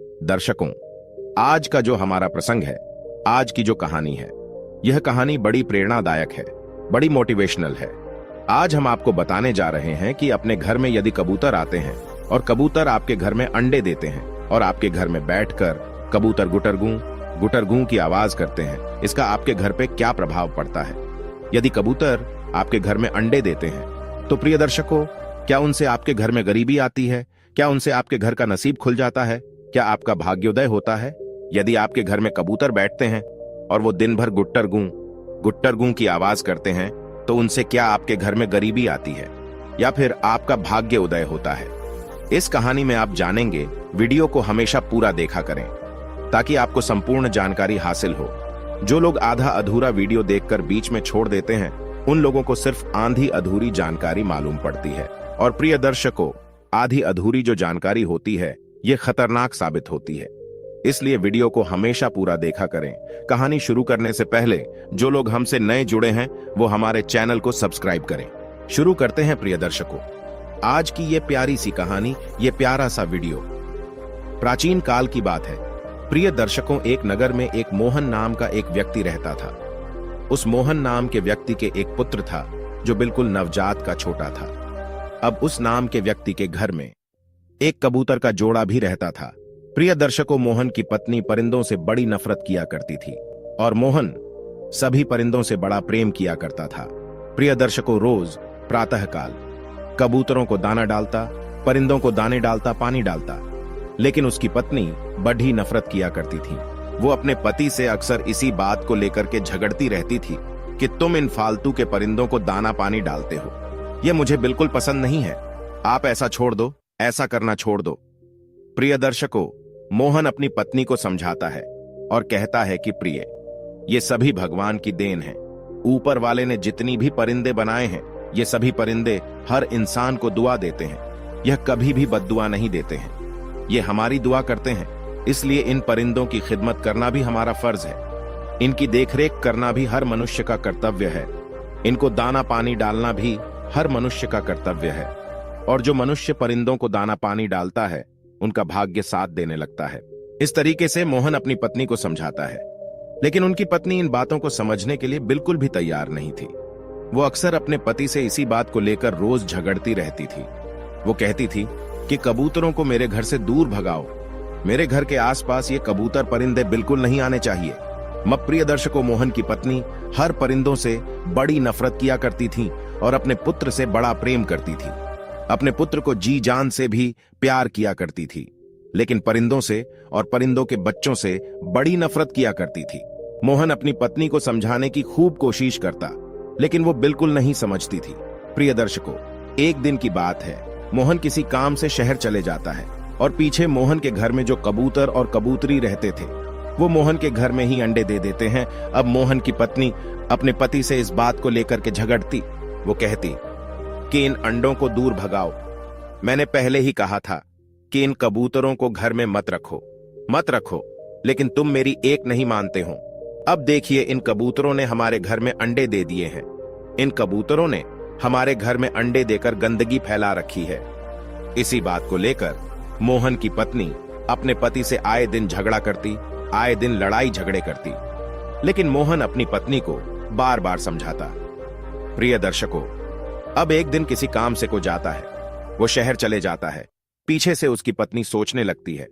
दर्शकों, आज का जो हमारा प्रसंग है, आज की जो कहानी है, यह कहानी बड़ी प्रेरणादायक है, बड़ी मोटिवेशनल है। आज हम आपको बताने जा रहे हैं कि अपने घर में यदि कबूतर आते हैं और कबूतर आपके घर में अंडे देते हैं और आपके घर में बैठकर कबूतर गुटरगू की आवाज करते हैं, इसका आपके घर पे क्या प्रभाव पड़ता है। यदि कबूतर आपके घर में अंडे देते हैं तो प्रिय दर्शकों, क्या उनसे आपके घर में गरीबी आती है? क्या उनसे आपके घर का नसीब खुल जाता है? क्या आपका भाग्योदय होता है? यदि आपके घर में कबूतर बैठते हैं और वो दिन भर गुट्टरगू की आवाज करते हैं तो उनसे क्या आपके घर में गरीबी आती है या फिर आपका भाग्य उदय होता है? इस कहानी में आप जानेंगे। वीडियो को हमेशा पूरा देखा करें ताकि आपको संपूर्ण जानकारी हासिल हो। जो लोग आधा अधूरा वीडियो देखकर बीच में छोड़ देते हैं, उन लोगों को सिर्फ आधी अधूरी जानकारी मालूम पड़ती है। और प्रिय दर्शकों, आधी अधूरी जो जानकारी होती है, ये खतरनाक साबित होती है। इसलिए वीडियो को हमेशा पूरा देखा करें। कहानी शुरू करने से पहले जो लोग हमसे नए जुड़े हैं, वो हमारे चैनल को सब्सक्राइब करें। शुरू करते हैं प्रिय दर्शकों, आज की ये प्यारी सी कहानी, ये प्यारा सा वीडियो। प्राचीन काल की बात है। प्रिय दर्शकों, एक नगर में एक मोहन नाम का एक व्यक्ति रहता था। उस मोहन नाम के व्यक्ति के एक पुत्र था जो बिल्कुल नवजात का छोटा था। अब उस नाम के व्यक्ति के घर में एक कबूतर का जोड़ा भी रहता था। प्रिय दर्शकों, मोहन की पत्नी परिंदों से बड़ी नफरत किया करती थी और मोहन सभी परिंदों से बड़ा प्रेम किया करता था। प्रिय दर्शकों, रोज प्रातःकाल कबूतरों को दाना डालता, परिंदों को दाने डालता, पानी डालता, लेकिन उसकी पत्नी बड़ी नफरत किया करती थी। वो अपने पति से अक्सर इसी बात को लेकर के झगड़ती रहती थी कि तुम इन फालतू के परिंदों को दाना पानी डालते हो, ये मुझे बिल्कुल पसंद नहीं है, आप ऐसा छोड़ दो, ऐसा करना छोड़ दो। प्रिय दर्शकों, मोहन अपनी पत्नी को समझाता है और कहता है कि प्रिय, ये सभी भगवान की देन है। ऊपर वाले ने जितनी भी परिंदे बनाए हैं, ये सभी परिंदे हर इंसान को दुआ देते हैं। यह कभी भी बद्दुआ नहीं देते हैं, ये हमारी दुआ करते हैं। इसलिए इन परिंदों की खिदमत करना भी हमारा फर्ज है। इनकी देखरेख करना भी हर मनुष्य का कर्तव्य है। इनको दाना पानी डालना भी हर मनुष्य का कर्तव्य है। और जो मनुष्य परिंदों को दाना पानी डालता है, उनका भाग्य साथ देने लगता है। इस तरीके से मोहन अपनी पत्नी को समझाता है, लेकिन उनकी पत्नी इन बातों को समझने के लिए बिल्कुल भी तैयार नहीं थी। वो अक्सर अपने पति से इसी बात को लेकर रोज झगड़ती रहती थी। वो कहती थी कि कबूतरों को मेरे घर से दूर भगाओ, मेरे घर के आसपास ये कबूतर परिंदे बिल्कुल नहीं आने चाहिए। प्रिय दर्शकों, मोहन की पत्नी हर परिंदों से बड़ी नफरत किया करती थी और अपने पुत्र से बड़ा प्रेम करती थी। अपने पुत्र को जी जान से भी प्यार किया करती थी, लेकिन परिंदों से और परिंदों के बच्चों से बड़ी नफरत किया करती थी। मोहन अपनी पत्नी को समझाने की खूब कोशिश करता, लेकिन वो बिल्कुल नहीं समझती थी। प्रिय दर्शकों, एक दिन की बात है। मोहन किसी काम से शहर चले जाता है और पीछे मोहन के घर में जो कबूतर और कबूतरी रहते थे, वो मोहन के घर में ही अंडे दे देते हैं। अब मोहन की पत्नी अपने पति से इस बात को लेकर के झगड़ती। वो कहती कि इन अंडों को दूर भगाओ, मैंने पहले ही कहा था कि इन कबूतरों को घर में मत रखो, लेकिन तुम मेरी एक नहीं मानते हो। अब देखिए, इन कबूतरों ने हमारे घर में अंडे दे दिए हैं। इन कबूतरों ने हमारे घर में अंडे देकर गंदगी फैला रखी है। इसी बात को लेकर मोहन की पत्नी अपने पति से आए दिन झगड़ा करती, आए दिन लड़ाई झगड़े करती, लेकिन मोहन अपनी पत्नी को बार बार समझाता। प्रिय दर्शकों, अब एक दिन किसी काम से को जाता है, वो शहर चले जाता है। पीछे से उसकी पत्नी सोचने लगती है